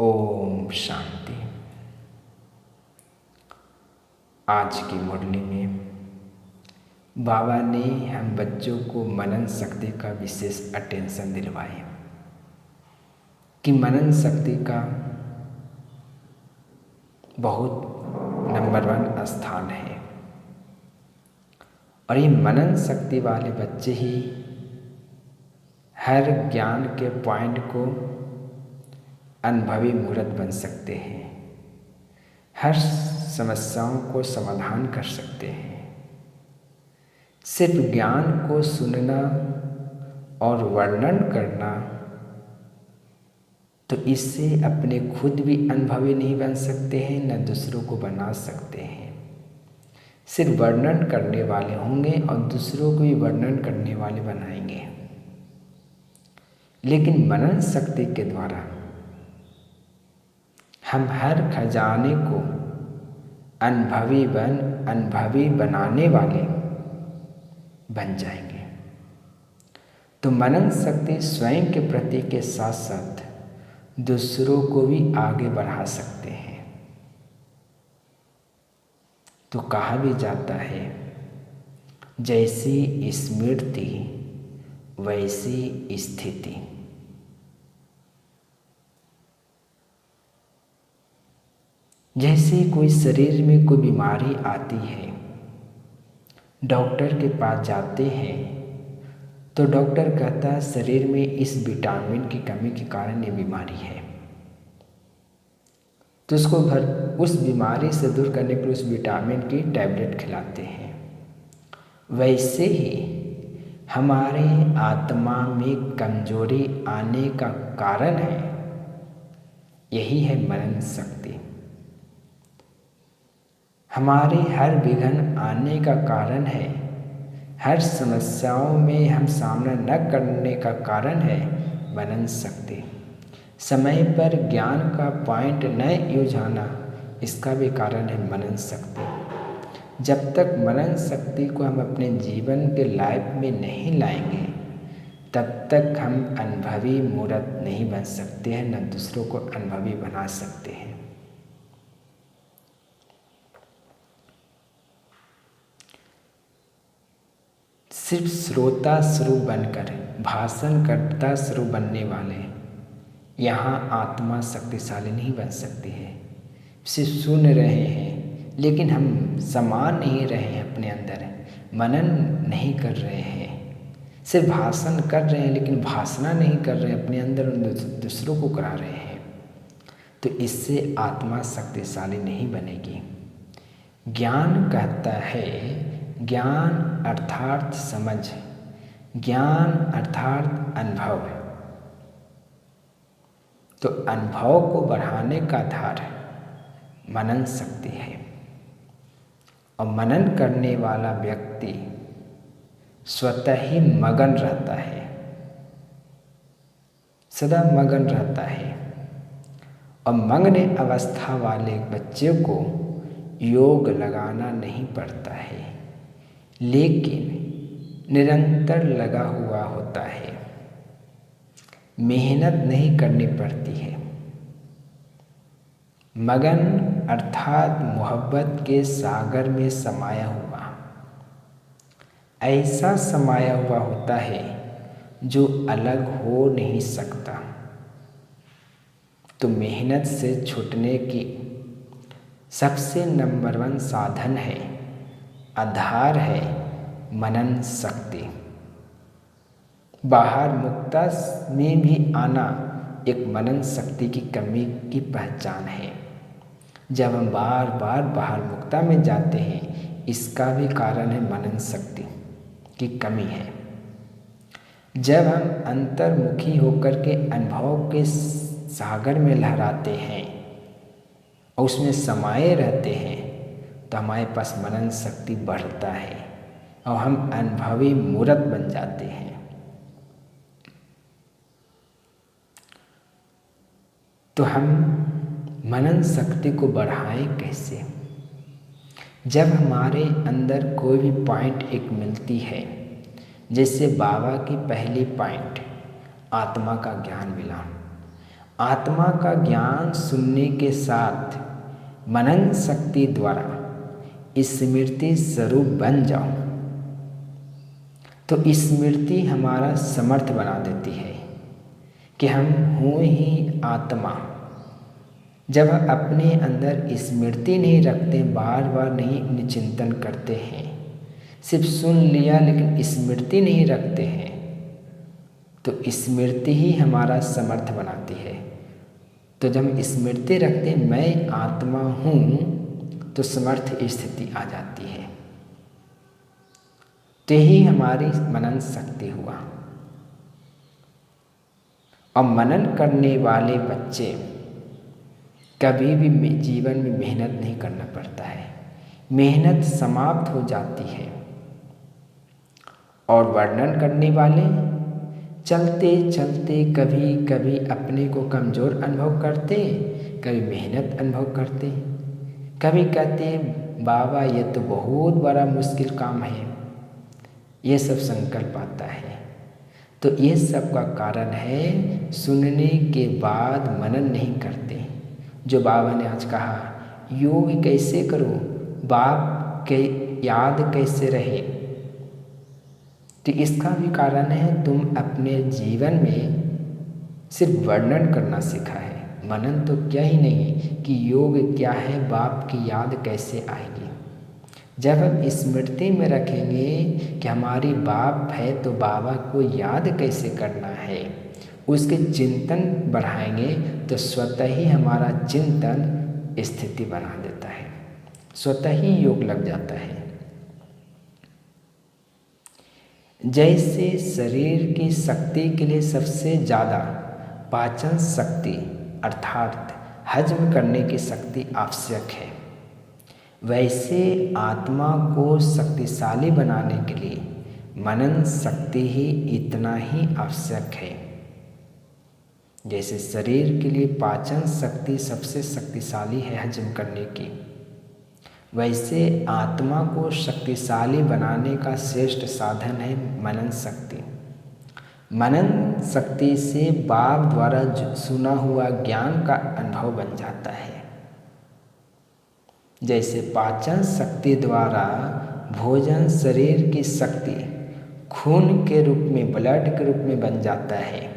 ओम शांति। आज की मुरली में बाबा ने हम बच्चों को मनन शक्ति का विशेष अटेंशन दिलवाए कि मनन शक्ति का बहुत नंबर 1 स्थान है और ये मनन शक्ति वाले बच्चे ही हर ज्ञान के पॉइंट को अनुभवी मूर्त बन सकते हैं, हर समस्याओं को समाधान कर सकते हैं। सिर्फ ज्ञान को सुनना और वर्णन करना तो इससे अपने खुद भी अनुभवी नहीं बन सकते हैं, न दूसरों को बना सकते हैं। सिर्फ वर्णन करने वाले होंगे और दूसरों को भी वर्णन करने वाले बनाएंगे। लेकिन मनन शक्ति के द्वारा हम हर खजाने को अनुभवी बनाने वाले बन जाएंगे। तो मनन शक्ति स्वयं के प्रति के साथ साथ दूसरों को भी आगे बढ़ा सकते हैं। तो कहा भी जाता है, जैसी स्मृति वैसी स्थिति। जैसे कोई शरीर में कोई बीमारी आती है, डॉक्टर के पास जाते हैं तो डॉक्टर कहता है शरीर में इस विटामिन की कमी के कारण ये बीमारी है, तो उसको उस बीमारी से दूर करने के लिए उस विटामिन की टैबलेट खिलाते हैं। वैसे ही हमारे आत्मा में कमजोरी आने का कारण है, यही है मनन शक्ति। हमारे हर विघ्न आने का कारण है, हर समस्याओं में हम सामना न करने का कारण है मनन शक्ति। समय पर ज्ञान का पॉइंट न यूज आना, इसका भी कारण है मनन शक्ति। जब तक मनन शक्ति को हम अपने जीवन के लाइफ में नहीं लाएंगे, तब तक हम अनुभवी मूर्त नहीं बन सकते हैं, न दूसरों को अनुभवी बना सकते हैं। सिर्फ श्रोता स्वरूप बनकर भाषण करता स्वरूप बनने वाले यहाँ आत्मा शक्तिशाली नहीं बन सकती है। सिर्फ सुन रहे हैं लेकिन हम समा नहीं रहे हैं, अपने अंदर मनन नहीं कर रहे हैं। सिर्फ भाषण कर रहे हैं लेकिन भाषणा नहीं कर रहे हैं, अपने अंदर दूसरों को करा रहे हैं, तो इससे आत्मा शक्तिशाली नहीं बनेगी। ज्ञान कहता है, ज्ञान अर्थात समझ, ज्ञान अर्थात अनुभव। तो अनुभव को बढ़ाने का आधार मनन शक्ति है। और मनन करने वाला व्यक्ति स्वतः ही मगन रहता है, सदा मगन रहता है। और मग्न अवस्था वाले बच्चे को योग लगाना नहीं पड़ता है, लेकिन निरंतर लगा हुआ होता है, मेहनत नहीं करनी पड़ती है। मगन अर्थात मोहब्बत के सागर में समाया हुआ, ऐसा समाया हुआ होता है जो अलग हो नहीं सकता। तो मेहनत से छूटने की सबसे नंबर 1 साधन है, आधार है मनन शक्ति। बाहर मुक्ता में भी आना एक मनन शक्ति की कमी की पहचान है। जब हम बार बार बाहर मुक्ता में जाते हैं, इसका भी कारण है मनन शक्ति की कमी है। जब हम अंतर्मुखी होकर के अनुभव के सागर में लहराते हैं और उसमें समाये रहते हैं, तो हमारे पास मनन शक्ति बढ़ता है और हम अनुभवी मूर्त बन जाते हैं। तो हम मनन शक्ति को बढ़ाएं कैसे? जब हमारे अंदर कोई भी पॉइंट एक मिलती है, जैसे बाबा की पहली पॉइंट आत्मा का ज्ञान मिला। आत्मा का ज्ञान सुनने के साथ मनन शक्ति द्वारा स्मृति स्वरूप बन जाओ तो स्मृति हमारा समर्थ बना देती है कि हम हूँ ही आत्मा। जब अपने अंदर स्मृति नहीं रखते, बार बार नहीं चिंतन करते हैं, सिर्फ सुन लिया लेकिन स्मृति नहीं रखते हैं, तो स्मृति ही हमारा समर्थ बनाती है। तो जब स्मृति रखते मैं आत्मा हूँ तो समर्थ स्थिति आ जाती है। तो यही हमारी मनन शक्ति हुआ। और मनन करने वाले बच्चे कभी भी जीवन में मेहनत नहीं करना पड़ता है, मेहनत समाप्त हो जाती है। और वर्णन करने वाले चलते चलते कभी कभी अपने को कमज़ोर अनुभव करते, कभी मेहनत अनुभव करते, कभी कहते बाबा ये तो बहुत बड़ा मुश्किल काम है, ये सब संकल्प आता है। तो ये सब का कारण है सुनने के बाद मनन नहीं करते। जो बाबा ने आज कहा योग कैसे करो, बाप के याद कैसे रहे, तो इसका भी कारण है तुम अपने जीवन में सिर्फ वर्णन करना सीखा है, मनन तो क्या ही नहीं कि योग क्या है, बाप की याद कैसे आएगी। जब हम स्मृति में रखेंगे कि हमारी बाप है तो बाबा को याद कैसे करना है, उसके चिंतन बढ़ाएंगे तो स्वतः ही हमारा चिंतन स्थिति बना देता है, स्वतः ही योग लग जाता है। जैसे शरीर की शक्ति के लिए सबसे ज़्यादा पाचन शक्ति अर्थात हजम करने की शक्ति आवश्यक है, वैसे आत्मा को शक्तिशाली बनाने के लिए मनन शक्ति ही इतना ही आवश्यक है। जैसे शरीर के लिए पाचन शक्ति सबसे शक्तिशाली है हजम करने की, वैसे आत्मा को शक्तिशाली बनाने का श्रेष्ठ साधन है मनन शक्ति। मनन शक्ति से बाप द्वारा सुना हुआ ज्ञान का अनुभव बन जाता है। जैसे पाचन शक्ति द्वारा भोजन शरीर की शक्ति खून के रूप में, ब्लड के रूप में बन जाता है,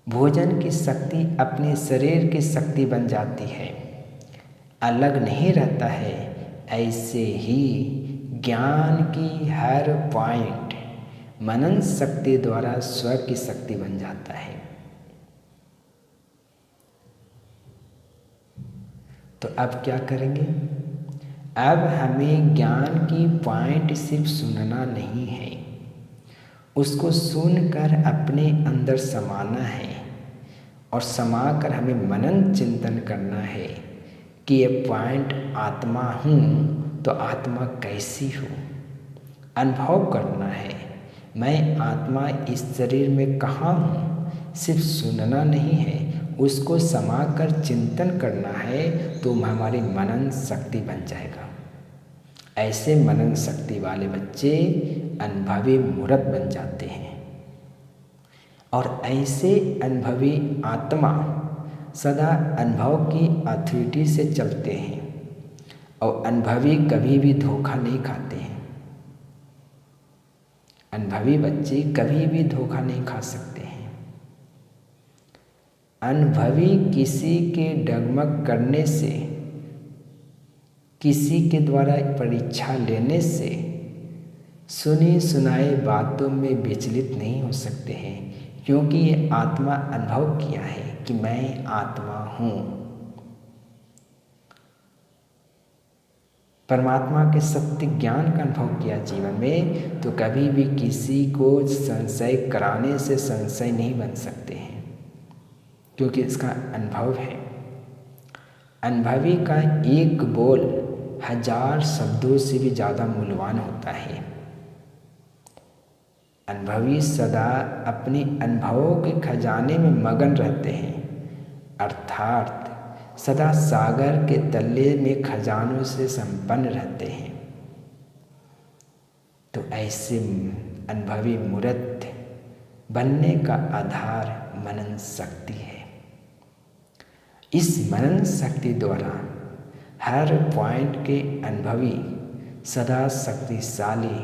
भोजन की शक्ति अपने शरीर की शक्ति बन जाती है, अलग नहीं रहता है। ऐसे ही ज्ञान की हर पॉइंट मनन शक्ति द्वारा स्व की शक्ति बन जाता है। तो अब क्या करेंगे? अब हमें ज्ञान की पॉइंट सिर्फ सुनना नहीं है, उसको सुनकर अपने अंदर समाना है और समाकर हमें मनन चिंतन करना है कि ये पॉइंट आत्मा हूँ तो आत्मा कैसी हो, अनुभव करना है मैं आत्मा इस शरीर में कहाँ हूँ। सिर्फ सुनना नहीं है, उसको समाकर चिंतन करना है तो हमारी मनन शक्ति बन जाएगा। ऐसे मनन शक्ति वाले बच्चे अनुभवी मूर्त बन जाते हैं और ऐसे अनुभवी आत्मा सदा अनुभव की अथॉरिटी से चलते हैं और अनुभवी कभी भी धोखा नहीं खाते हैं। अनुभवी बच्चे कभी भी धोखा नहीं खा सकते हैं। अनुभवी किसी के डगमग करने से, किसी के द्वारा परीक्षा लेने से, सुनी सुनाई बातों में विचलित नहीं हो सकते हैं, क्योंकि ये आत्मा अनुभव किया है कि मैं आत्मा हूँ। परमात्मा के सत्य ज्ञान का अनुभव किया जीवन में, तो कभी भी किसी को संशय कराने से संशय नहीं बन सकते हैं, क्योंकि इसका अनुभव है। अनुभवी का एक बोल 1000 शब्दों से भी ज़्यादा मूल्यवान होता है। अनुभवी सदा अपने अनुभवों के खजाने में मगन रहते हैं, अर्थात सदा सागर के तले में खजानों से संपन्न रहते हैं। तो ऐसे अनुभवी मूर्त बनने का आधार मनन शक्ति है। इस मनन शक्ति द्वारा हर पॉइंट के अनुभवी सदा शक्तिशाली,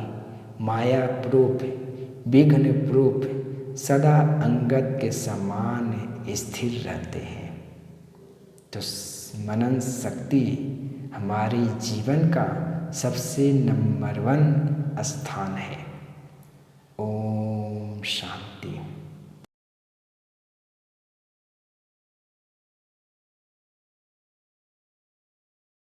माया प्रूफ, विघ्न प्रूफ, सदा अंगद के समान स्थिर रहते हैं। तो मनन शक्ति हमारी जीवन का सबसे नंबर 1 स्थान है। ओम शांति।